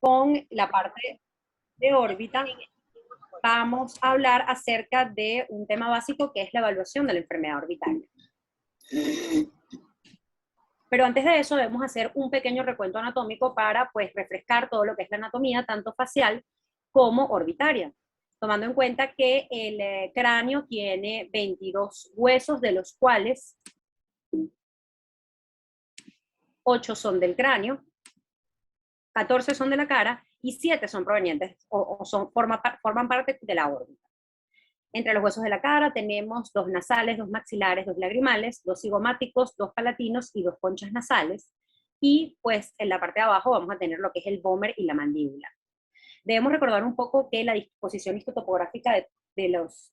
con la parte de órbita, vamos a hablar acerca de un tema básico que es la evaluación de la enfermedad orbitaria. Pero antes de eso debemos hacer un pequeño recuento anatómico para pues refrescar todo lo que es la anatomía, tanto facial como orbitaria. Tomando en cuenta que el cráneo tiene 22 huesos, de los cuales 8 son del cráneo, 14 son de la cara y 7 son provenientes forman parte de la órbita. Entre los huesos de la cara tenemos 2 nasales, 2 maxilares, 2 lagrimales, 2 cigomáticos, 2 palatinos y 2 conchas nasales. Y pues en la parte de abajo vamos a tener lo que es el vómer y la mandíbula. Debemos recordar un poco que la disposición histotopográfica de los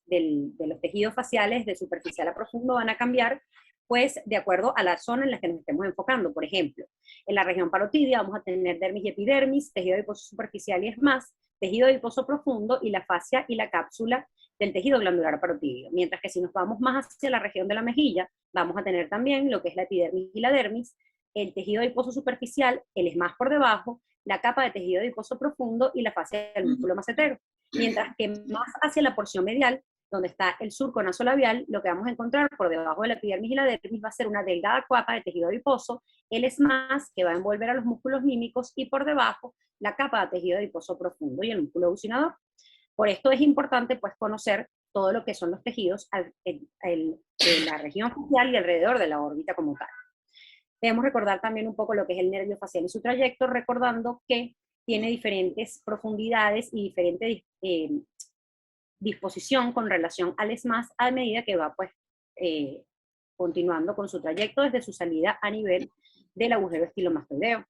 tejidos faciales de superficial a profundo van a cambiar pues de acuerdo a la zona en la que nos estemos enfocando. Por ejemplo, en la región parotidia vamos a tener dermis y epidermis, tejido adiposo superficial y esmás, tejido adiposo profundo y la fascia y la cápsula del tejido glandular parotidio. Mientras que si nos vamos más hacia la región de la mejilla, vamos a tener también lo que es la epidermis y la dermis, el tejido adiposo superficial, el esmás por debajo, la capa de tejido adiposo profundo y la fascia del músculo macetero. Mientras que más hacia la porción medial, donde está el surco nasolabial, lo que vamos a encontrar por debajo de la epidermis y la dermis va a ser una delgada capa de tejido adiposo, el esmás que va a envolver a los músculos mímicos y por debajo la capa de tejido adiposo profundo y el músculo bucinador. Por esto es importante pues conocer todo lo que son los tejidos en la región facial y alrededor de la órbita como tal. Debemos recordar también un poco lo que es el nervio facial y su trayecto, recordando que tiene diferentes profundidades y diferente disposición con relación al esmás a medida que va pues continuando con su trayecto desde su salida a nivel del agujero estilomastoideo.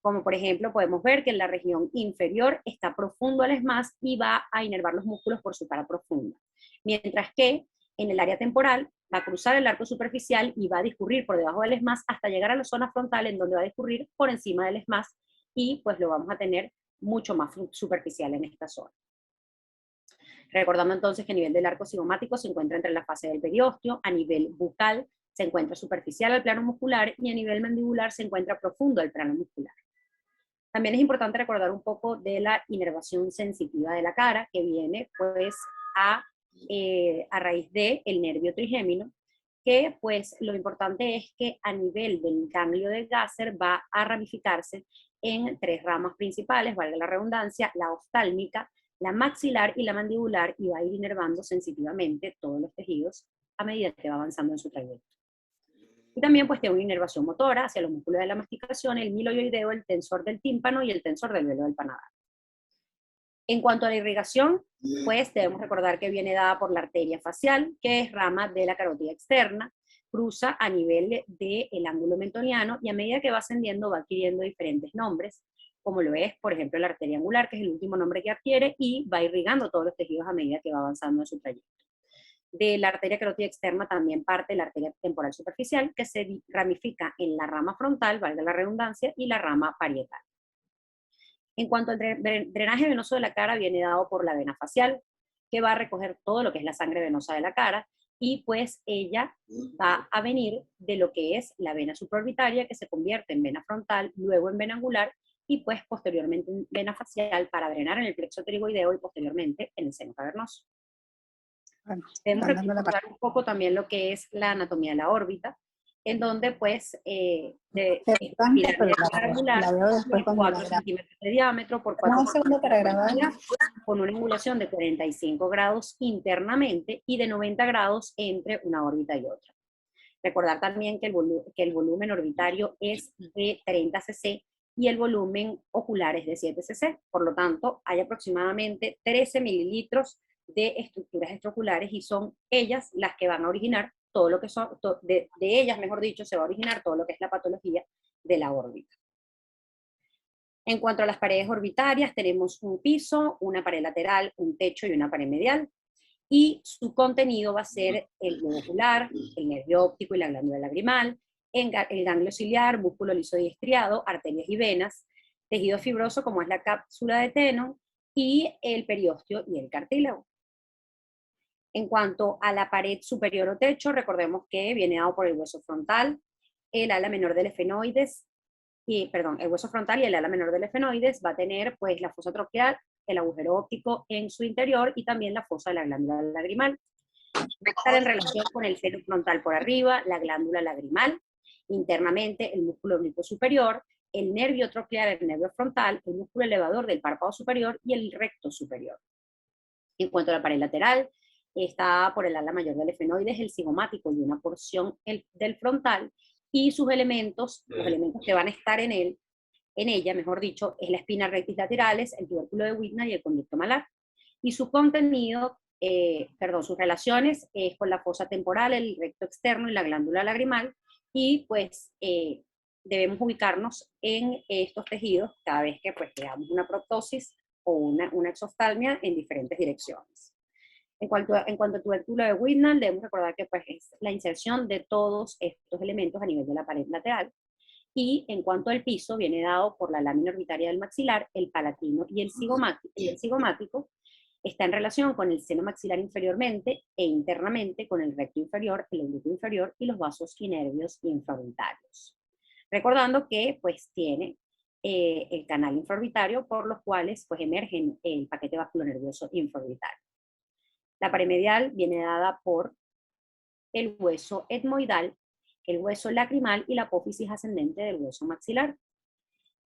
Como por ejemplo podemos ver que en la región inferior está profundo el esmás y va a inervar los músculos por su cara profunda. Mientras que en el área temporal va a cruzar el arco superficial y va a discurrir por debajo del esmás hasta llegar a la zona frontal, en donde va a discurrir por encima del esmás y pues lo vamos a tener mucho más superficial en esta zona. Recordando entonces que a nivel del arco cigomático se encuentra entre la fase del periósteo, a nivel bucal se encuentra superficial al plano muscular y a nivel mandibular se encuentra profundo al plano muscular. También es importante recordar un poco de la inervación sensitiva de la cara, que viene pues a raíz del nervio trigémino, que pues lo importante es que a nivel del ganglio de Gasser va a ramificarse en 3 ramas principales, valga la redundancia, la oftálmica, la maxilar y la mandibular, y va a ir inervando sensitivamente todos los tejidos a medida que va avanzando en su trayecto. Y también pues tiene una inervación motora hacia los músculos de la masticación, el miloioideo, el tensor del tímpano y el tensor del velo del paladar. En cuanto a la irrigación, pues debemos recordar que viene dada por la arteria facial, que es rama de la carótida externa, cruza a nivel del ángulo mentoniano y a medida que va ascendiendo va adquiriendo diferentes nombres, como lo es, por ejemplo, la arteria angular, que es el último nombre que adquiere, y va irrigando todos los tejidos a medida que va avanzando en su trayecto. De la arteria carótida externa también parte la arteria temporal superficial, que se ramifica en la rama frontal, valga la redundancia, y la rama parietal. En cuanto al drenaje venoso de la cara, viene dado por la vena facial, que va a recoger todo lo que es la sangre venosa de la cara, y pues ella va a venir de lo que es la vena supraorbitaria, que se convierte en vena frontal, luego en vena angular, y pues posteriormente en vena facial para drenar en el plexo pterigoideo y posteriormente en el seno cavernoso. Debemos recordar un poco también lo que es la anatomía de la órbita, en donde pues angular, 4 centímetros de diámetro por 4 centímetros, con una angulación de 45 grados internamente y de 90 grados entre una órbita y otra. Recordar también que el volumen orbitario es de 30 cc y el volumen ocular es de 7 cc. Por lo tanto, hay aproximadamente 13 mililitros de estructuras extraoculares y son ellas las que van a originar todo lo que son, de ellas, mejor dicho, se va a originar todo lo que es la patología de la órbita. En cuanto a las paredes orbitarias, tenemos un piso, una pared lateral, un techo y una pared medial. Y su contenido va a ser el globo ocular, el nervio óptico y la glándula lagrimal, el ganglio ciliar, músculo liso y estriado, arterias y venas, tejido fibroso como es la cápsula de Tenon, y el periósteo y el cartílago. En cuanto a la pared superior o techo, recordemos que viene dado por el hueso frontal, el ala menor del efenoides, el hueso frontal y el ala menor del efenoides va a tener pues la fosa troclear, el agujero óptico en su interior y también la fosa de la glándula lagrimal. Va a estar en relación con el seno frontal por arriba, la glándula lagrimal, internamente el músculo oblicuo superior, el nervio troclear, el nervio frontal, el músculo elevador del párpado superior y el recto superior. En cuanto a la pared lateral, está por el ala mayor del efenoides, el cigomático y una porción del frontal, y sus elementos, los elementos que van a estar en ella, mejor dicho, es la espina rectis laterales, el tubérculo de Whitney y el conducto malar. Y su contenido, sus relaciones es con la fosa temporal, el recto externo y la glándula lagrimal, y pues debemos ubicarnos en estos tejidos cada vez que pues tengamos una proptosis o una exoftalmia en diferentes direcciones. En cuanto al tubérculo de Whitney, debemos recordar que pues, es la inserción de todos estos elementos a nivel de la pared lateral. Y en cuanto al piso, viene dado por la lámina orbitaria del maxilar, el palatino y el cigomático. Está en relación con el seno maxilar inferiormente e internamente con el recto inferior, el oblicuo inferior y los vasos y nervios infraorbitarios. Recordando que pues tiene el canal infraorbitario por los cuales pues emergen el paquete vasculonervioso infraorbitario. La pared medial viene dada por el hueso etmoidal, el hueso lacrimal y la apófisis ascendente del hueso maxilar.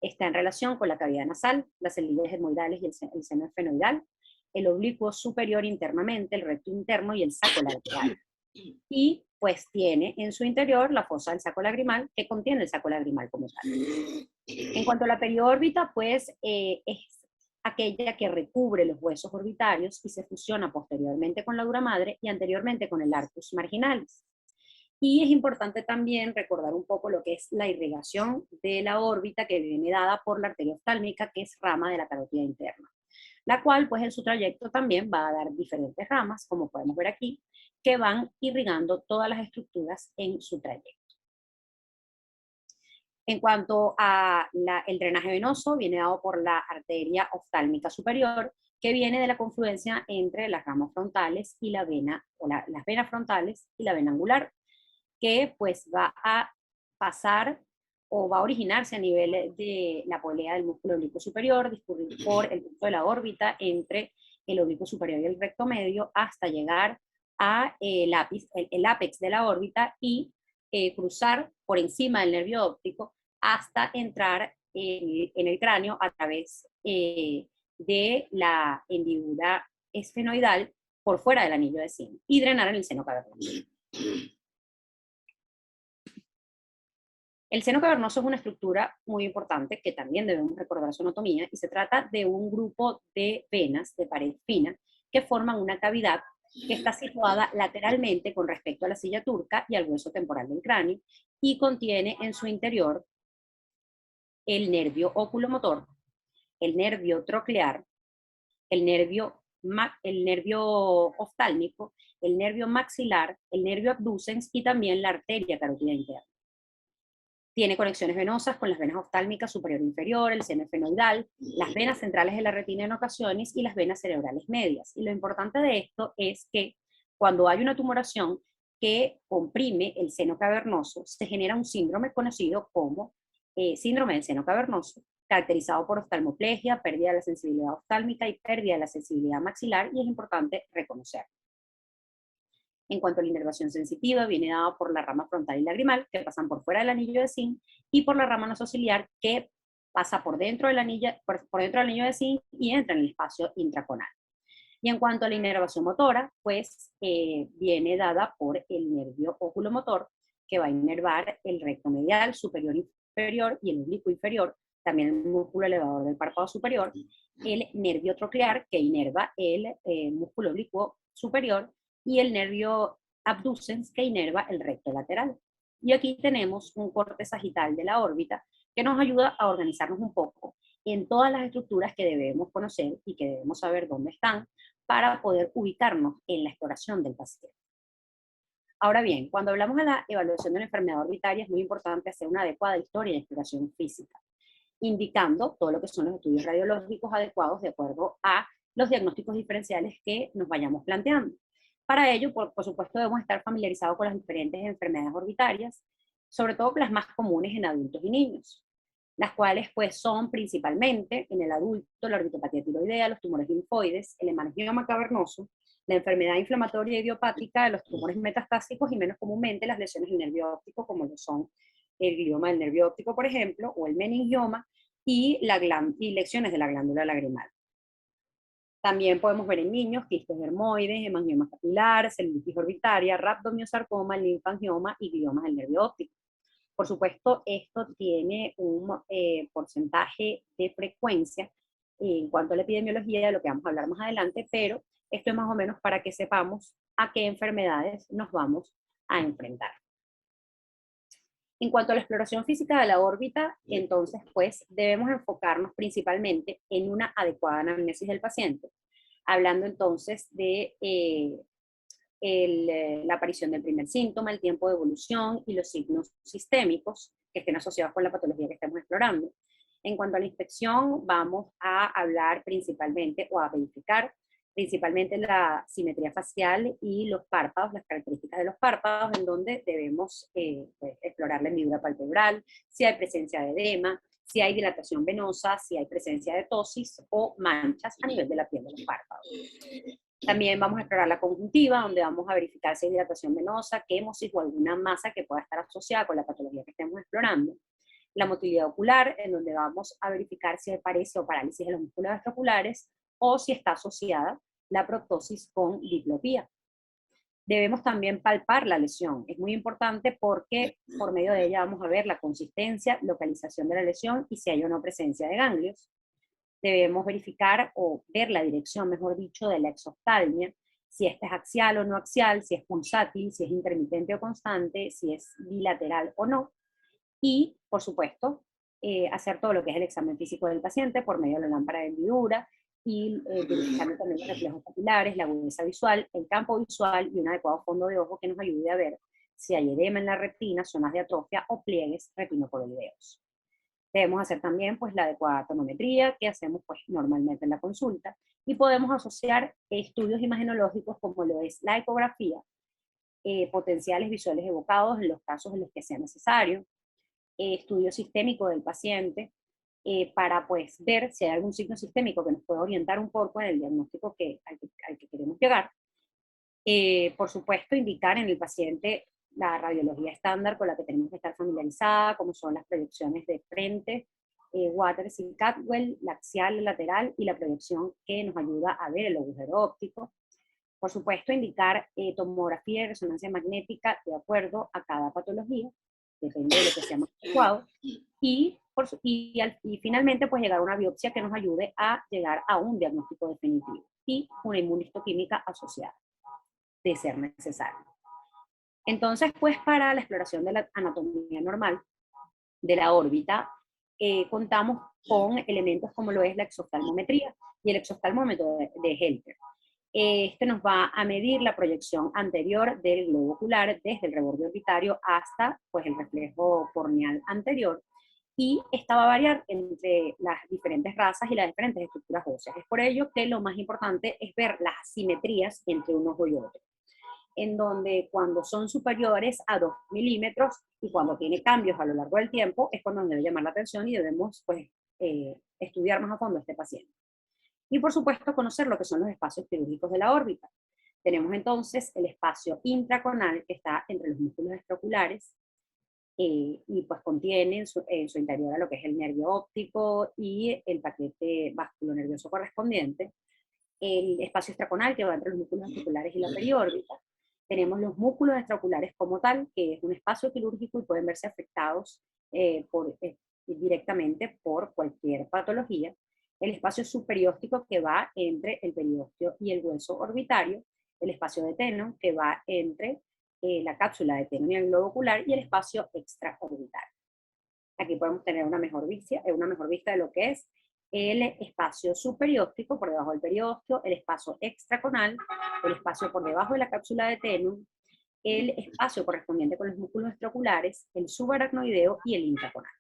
Está en relación con la cavidad nasal, las celillas etmoidales y el seno esfenoidal, el oblicuo superior internamente, el recto interno y el saco lateral. Y pues tiene en su interior la fosa del saco lagrimal, que contiene el saco lagrimal como tal. En cuanto a la periórbita, pues es aquella que recubre los huesos orbitarios y se fusiona posteriormente con la dura madre y anteriormente con el arcus marginalis. Y es importante también recordar un poco lo que es la irrigación de la órbita que viene dada por la arteria oftálmica, que es rama de la carótida interna, la cual pues en su trayecto también va a dar diferentes ramas, como podemos ver aquí, que van irrigando todas las estructuras en su trayecto. En cuanto a el drenaje venoso, viene dado por la arteria oftálmica superior, que viene de la confluencia entre las ramas frontales y la vena, las venas frontales y la vena angular, que pues va a pasar o va a originarse a nivel de la polea del músculo oblicuo superior, discurrir por el punto de la órbita entre el oblicuo superior y el recto medio hasta llegar a el ápex de la órbita y cruzar por encima del nervio óptico hasta entrar en el cráneo a través de la hendidura esfenoidal por fuera del anillo de zinc y drenar en el seno cavernoso. El seno cavernoso es una estructura muy importante que también debemos recordar su anatomía y se trata de un grupo de venas de pared fina que forman una cavidad que está situada lateralmente con respecto a la silla turca y al hueso temporal del cráneo y contiene en su interior el nervio oculomotor, el nervio troclear, el nervio oftálmico, el nervio maxilar, el nervio abducens y también la arteria carótida interna. Tiene conexiones venosas con las venas oftálmicas superior e inferior, el seno esfenoidal, las venas centrales de la retina en ocasiones y las venas cerebrales medias. Y lo importante de esto es que cuando hay una tumoración que comprime el seno cavernoso, se genera un síndrome conocido como síndrome del seno cavernoso, caracterizado por oftalmoplegia, pérdida de la sensibilidad oftálmica y pérdida de la sensibilidad maxilar, y es importante reconocerlo. En cuanto a la inervación sensitiva, viene dada por la rama frontal y lagrimal, que pasan por fuera del anillo de zinc, y por la rama nasociliar, que pasa por dentro del anillo de zinc y entra en el espacio intraconal. Y en cuanto a la inervación motora, pues viene dada por el nervio oculomotor, que va a inervar el recto medial, superior e inferior, y el oblicuo inferior, también el músculo elevador del párpado superior, el nervio troclear, que inerva el músculo oblicuo superior, y el nervio abducens, que inerva el recto lateral. Y aquí tenemos un corte sagital de la órbita que nos ayuda a organizarnos un poco en todas las estructuras que debemos conocer y que debemos saber dónde están para poder ubicarnos en la exploración del paciente. Ahora bien, cuando hablamos de la evaluación de la enfermedad orbitaria, es muy importante hacer una adecuada historia de exploración física, indicando todo lo que son los estudios radiológicos adecuados de acuerdo a los diagnósticos diferenciales que nos vayamos planteando. Para ello, por supuesto, debemos estar familiarizados con las diferentes enfermedades orbitarias, sobre todo con las más comunes en adultos y niños. las cuales pues son principalmente en el adulto la orbitopatía tiroidea, los tumores linfoides, el hemangioma cavernoso, la enfermedad inflamatoria idiopática de los tumores metastásicos y menos comúnmente las lesiones del nervio óptico como lo son el glioma del nervio óptico, por ejemplo, o el meningioma y lesiones de la glándula lagrimal. También podemos ver en niños quistes dermoides, hemangioma capilar, celulitis orbitaria, rhabdomyosarcoma, linfangioma y gliomas del nervio óptico. Por supuesto, esto tiene un porcentaje de frecuencia en cuanto a la epidemiología, de lo que vamos a hablar más adelante, pero esto es más o menos para que sepamos a qué enfermedades nos vamos a enfrentar. En cuanto a la exploración física de la órbita, entonces, pues, debemos enfocarnos principalmente en una adecuada anamnesis del paciente, hablando entonces de la aparición del primer síntoma, el tiempo de evolución y los signos sistémicos que estén asociados con la patología que estemos explorando. En cuanto a la inspección, vamos a hablar principalmente o a verificar principalmente la simetría facial y los párpados, las características de los párpados, en donde debemos pues, explorar la hendidura palpebral, si hay presencia de edema, si hay dilatación venosa, si hay presencia de tosis o manchas a nivel de la piel de los párpados. También vamos a explorar la conjuntiva, donde vamos a verificar si hay dilatación venosa, quemosis o alguna masa que pueda estar asociada con la patología que estemos explorando. La motilidad ocular, en donde vamos a verificar si hay paresia o parálisis de los músculos extraoculares o si está asociada la proptosis con diplopía. Debemos también palpar la lesión. Es muy importante porque por medio de ella vamos a ver la consistencia, localización de la lesión y si hay o no presencia de ganglios. Debemos verificar o ver la dirección, mejor dicho, de la exoftalmia, si esta es axial o no axial, si es pulsátil, si es intermitente o constante, si es bilateral o no. Y, por supuesto, hacer todo lo que es el examen físico del paciente por medio de la lámpara de hendidura, y verificando también los reflejos capilares, la agudeza visual, el campo visual y un adecuado fondo de ojo que nos ayude a ver si hay edema en la retina, zonas de atrofia o pliegues retinocoroideos. Debemos hacer también pues, la adecuada tonometría que hacemos pues, normalmente en la consulta y podemos asociar estudios imagenológicos como lo es la ecografía, potenciales visuales evocados en los casos en los que sea necesario, estudio sistémico del paciente, para pues ver si hay algún signo sistémico que nos pueda orientar un poco en el diagnóstico al que queremos llegar. Por supuesto, indicar en el paciente la radiología estándar con la que tenemos que estar familiarizada, como son las proyecciones de frente, Waters y Catwell, la axial, la lateral y la proyección que nos ayuda a ver el agujero óptico. Por supuesto, indicar tomografía y resonancia magnética de acuerdo a cada patología, depende de lo que sea más adecuado, y finalmente pues llegar a una biopsia que nos ayude a llegar a un diagnóstico definitivo y una inmunistoquímica asociada, de ser necesario. Entonces, pues para la exploración de la anatomía normal de la órbita, contamos con elementos como lo es la exoftalmometría y el exoftalmómetro de Helter. Este nos va a medir la proyección anterior del globo ocular desde el reborde orbitario hasta pues, el reflejo corneal anterior, y esta va a variar entre las diferentes razas y las diferentes estructuras óseas. Es por ello que lo más importante es ver las asimetrías entre un ojo y otro, en donde cuando son superiores a 2 milímetros y cuando tiene cambios a lo largo del tiempo, es cuando nos debe llamar la atención y debemos pues, estudiar más a fondo a este paciente. Y por supuesto conocer lo que son los espacios quirúrgicos de la órbita. Tenemos entonces el espacio intraconal que está entre los músculos extraoculares y pues contiene en su interior a lo que es el nervio óptico y el paquete vasculonervioso correspondiente. El espacio extraconal que va entre los músculos extraoculares y la periórbita. Tenemos los músculos extraoculares como tal, que es un espacio quirúrgico y pueden verse afectados directamente por cualquier patología. El espacio superióptico que va entre el periósteo y el hueso orbitario, el espacio de Tenon que va entre la cápsula de Tenon y el globo ocular y el espacio extraorbitario. Aquí podemos tener una mejor vista de lo que es el espacio superióptico por debajo del periósteo, el espacio extraconal, el espacio por debajo de la cápsula de Tenon, el espacio correspondiente con los músculos extraoculares, el subaracnoideo y el intraconal.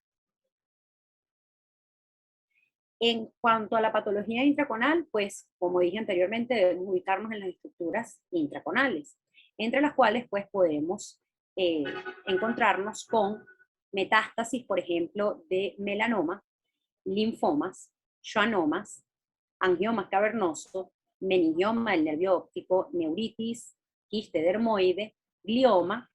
En cuanto a la patología intraconal, pues como dije anteriormente, debemos ubicarnos en las estructuras intraconales, entre las cuales pues podemos encontrarnos con metástasis, por ejemplo, de melanoma, linfomas, schwannomas, angiomas cavernosos, meningioma del nervio óptico, neuritis, quiste dermoide, glioma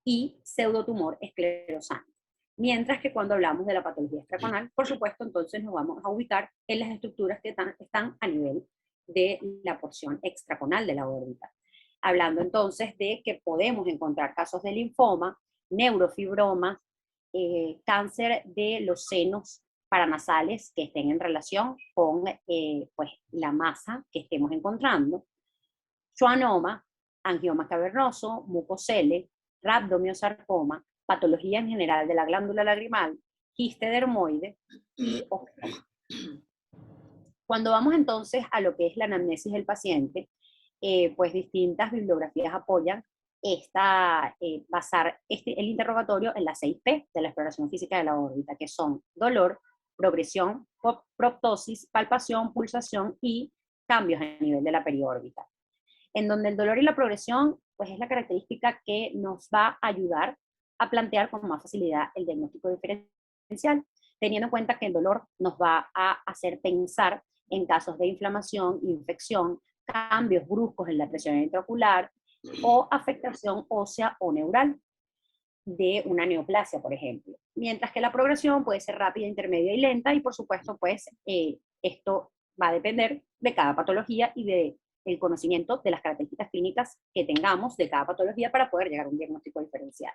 y pseudotumor esclerosante. Mientras que cuando hablamos de la patología extraconal, por supuesto, entonces nos vamos a ubicar en las estructuras que están a nivel de la porción extraconal de la órbita. Hablando entonces de que podemos encontrar casos de linfoma, neurofibromas, cáncer de los senos paranasales que estén en relación con pues, la masa que estemos encontrando, schwannoma, angioma cavernoso, mucocele, rhabdomyosarcoma, patología en general de la glándula lagrimal, quiste dermoide y osteoma. Cuando vamos entonces a lo que es la anamnesis del paciente, pues distintas bibliografías apoyan basar el interrogatorio en las 6P de la exploración física de la órbita, que son dolor, progresión, proptosis, palpación, pulsación y cambios a nivel de la periórbita. En donde el dolor y la progresión, pues es la característica que nos va a ayudar a plantear con más facilidad el diagnóstico diferencial, teniendo en cuenta que el dolor nos va a hacer pensar en casos de inflamación, infección, cambios bruscos en la presión intraocular o afectación ósea o neural de una neoplasia, por ejemplo. Mientras que la progresión puede ser rápida, intermedia y lenta, y por supuesto, pues esto va a depender de cada patología y del conocimiento de las características clínicas que tengamos de cada patología para poder llegar a un diagnóstico diferencial.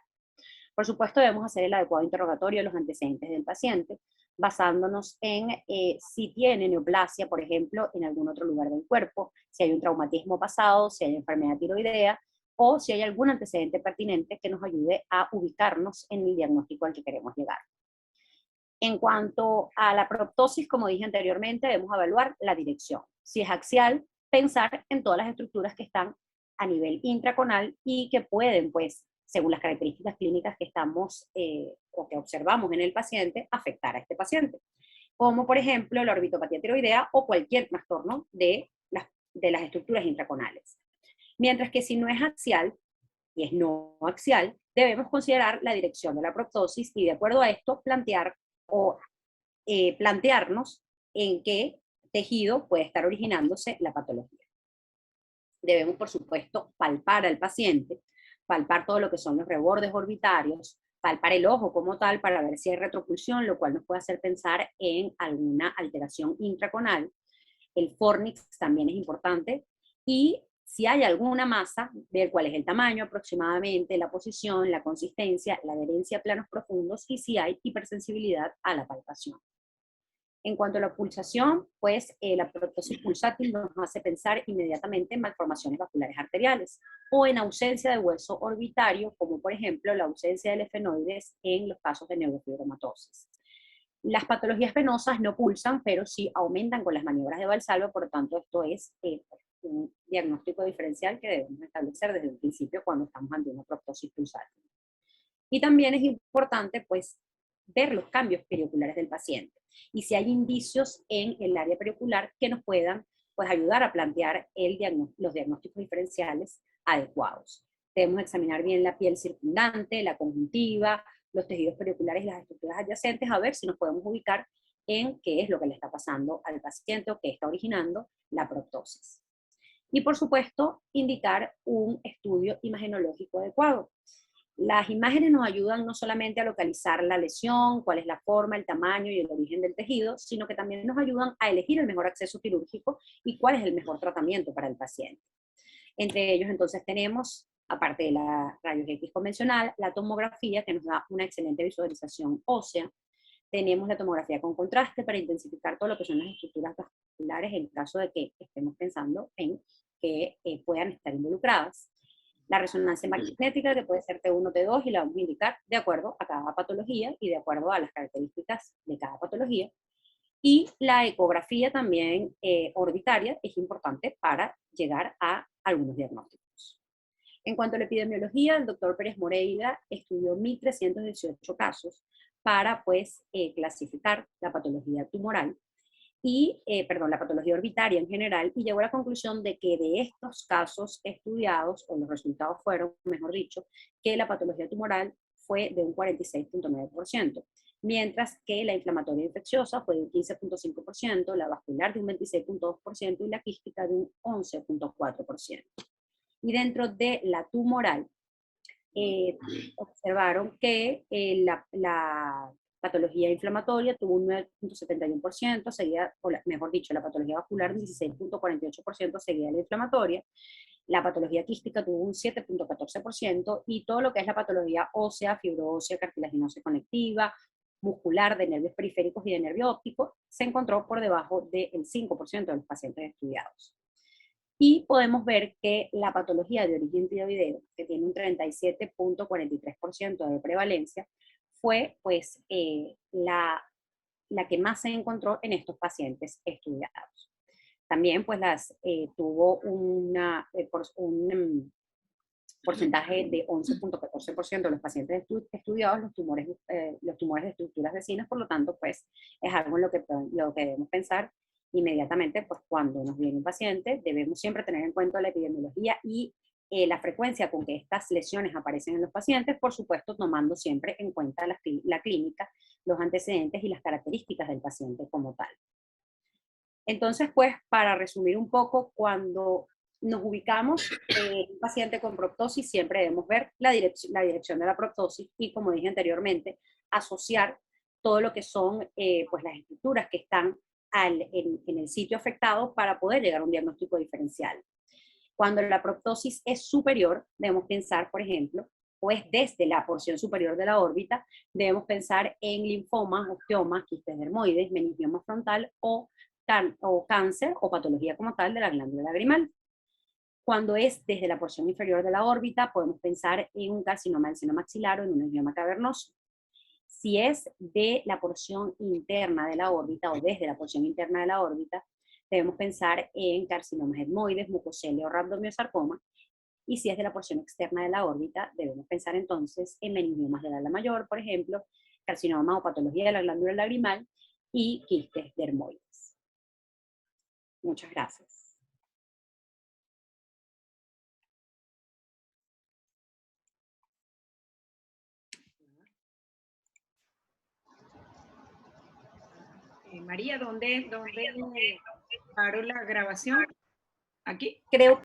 Por supuesto, debemos hacer el adecuado interrogatorio de los antecedentes del paciente, basándonos en si tiene neoplasia, por ejemplo, en algún otro lugar del cuerpo, si hay un traumatismo pasado, si hay enfermedad tiroidea, o si hay algún antecedente pertinente que nos ayude a ubicarnos en el diagnóstico al que queremos llegar. En cuanto a la proptosis, como dije anteriormente, debemos evaluar la dirección. Si es axial, pensar en todas las estructuras que están a nivel intraconal y que pueden, pues, según las características clínicas que estamos o que observamos en el paciente, afectar a este paciente. Como por ejemplo la orbitopatía tiroidea o cualquier trastorno de las estructuras intraconales. Mientras que si no es axial y es no axial, debemos considerar la dirección de la proptosis y de acuerdo a esto plantear o plantearnos en qué tejido puede estar originándose la patología. Debemos, por supuesto, palpar al paciente, palpar todo lo que son los rebordes orbitarios, palpar el ojo como tal para ver si hay retropulsión, lo cual nos puede hacer pensar en alguna alteración intraconal. El fornix también es importante. Y si hay alguna masa, ver cuál es el tamaño aproximadamente, la posición, la consistencia, la adherencia a planos profundos y si hay hipersensibilidad a la palpación. En cuanto a la pulsación, pues la proptosis pulsátil nos hace pensar inmediatamente en malformaciones vasculares arteriales o en ausencia de hueso orbitario, como por ejemplo la ausencia de efenoides en los casos de neurofibromatosis. Las patologías venosas no pulsan, pero sí aumentan con las maniobras de Valsalva, por lo tanto esto es un diagnóstico diferencial que debemos establecer desde el principio cuando estamos ante una proptosis pulsátil. Y también es importante, pues, ver los cambios perioculares del paciente y si hay indicios en el área periocular que nos puedan, pues, ayudar a plantear los diagnósticos diferenciales adecuados. Debemos examinar bien la piel circundante, la conjuntiva, los tejidos perioculares y las estructuras adyacentes a ver si nos podemos ubicar en qué es lo que le está pasando al paciente o qué está originando la proptosis. Y por supuesto, indicar un estudio imagenológico adecuado. Las imágenes nos ayudan no solamente a localizar la lesión, cuál es la forma, el tamaño y el origen del tejido, sino que también nos ayudan a elegir el mejor acceso quirúrgico y cuál es el mejor tratamiento para el paciente. Entre ellos, entonces, tenemos, aparte de la rayos X convencional, la tomografía, que nos da una excelente visualización ósea. Tenemos la tomografía con contraste para intensificar todo lo que son las estructuras vasculares en caso de que estemos pensando en que puedan estar involucradas. La resonancia magnética, que puede ser T1, T2, y la vamos a indicar de acuerdo a cada patología y de acuerdo a las características de cada patología. Y la ecografía también orbitaria es importante para llegar a algunos diagnósticos. En cuanto a la epidemiología, el doctor Pérez Moreira estudió 1.318 casos para, pues, clasificar la patología tumoral y, la patología orbitaria en general, y llegó a la conclusión de que de estos casos estudiados, o los resultados fueron, mejor dicho, que la patología tumoral fue de un 46.9%, mientras que la inflamatoria infecciosa fue de un 15.5%, la vascular de un 26.2% y la quística de un 11.4%. Y dentro de la tumoral, observaron que la patología inflamatoria tuvo un 9.71%, seguida, mejor dicho, la patología vascular un 16.48%, seguida de la inflamatoria. La patología quística tuvo un 7.14% y todo lo que es la patología ósea, fibroósea, cartilaginosa conectiva, muscular, de nervios periféricos y de nervio óptico, se encontró por debajo del 5% de los pacientes estudiados. Y podemos ver que la patología de origen tiroideo, que tiene un 37.43% de prevalencia, fue pues la que más se encontró en estos pacientes estudiados. También pues tuvo un porcentaje de 11.14% de los pacientes estudiados los tumores de estructuras vecinas, por lo tanto pues es algo en lo que debemos pensar inmediatamente, pues cuando nos viene un paciente, debemos siempre tener en cuenta la epidemiología y la frecuencia con que estas lesiones aparecen en los pacientes, por supuesto, tomando siempre en cuenta la clínica, los antecedentes y las características del paciente como tal. Entonces, pues, para resumir un poco, cuando nos ubicamos en un paciente con proptosis, siempre debemos ver la dirección de la proptosis y, como dije anteriormente, asociar todo lo que son pues las estructuras que están en el sitio afectado para poder llegar a un diagnóstico diferencial. Cuando la proptosis es superior, debemos pensar, por ejemplo, o es desde la porción superior de la órbita, debemos pensar en linfomas, osteomas, quistes dermoides, meningioma frontal o cáncer o patología como tal de la glándula lagrimal. Cuando es desde la porción inferior de la órbita, podemos pensar en un carcinoma del seno maxilar o en un angioma cavernoso. Si es de la porción interna de la órbita o desde la porción interna de la órbita, debemos pensar en carcinomas etmoides, mucocelia o rhabdomiosarcoma. Y si es de la porción externa de la órbita, debemos pensar entonces en meningiomas del ala mayor, por ejemplo, carcinoma o patología de la glándula lagrimal y quistes dermoides. Muchas gracias. María, ¿dónde paro la grabación? ¿Aquí? Creo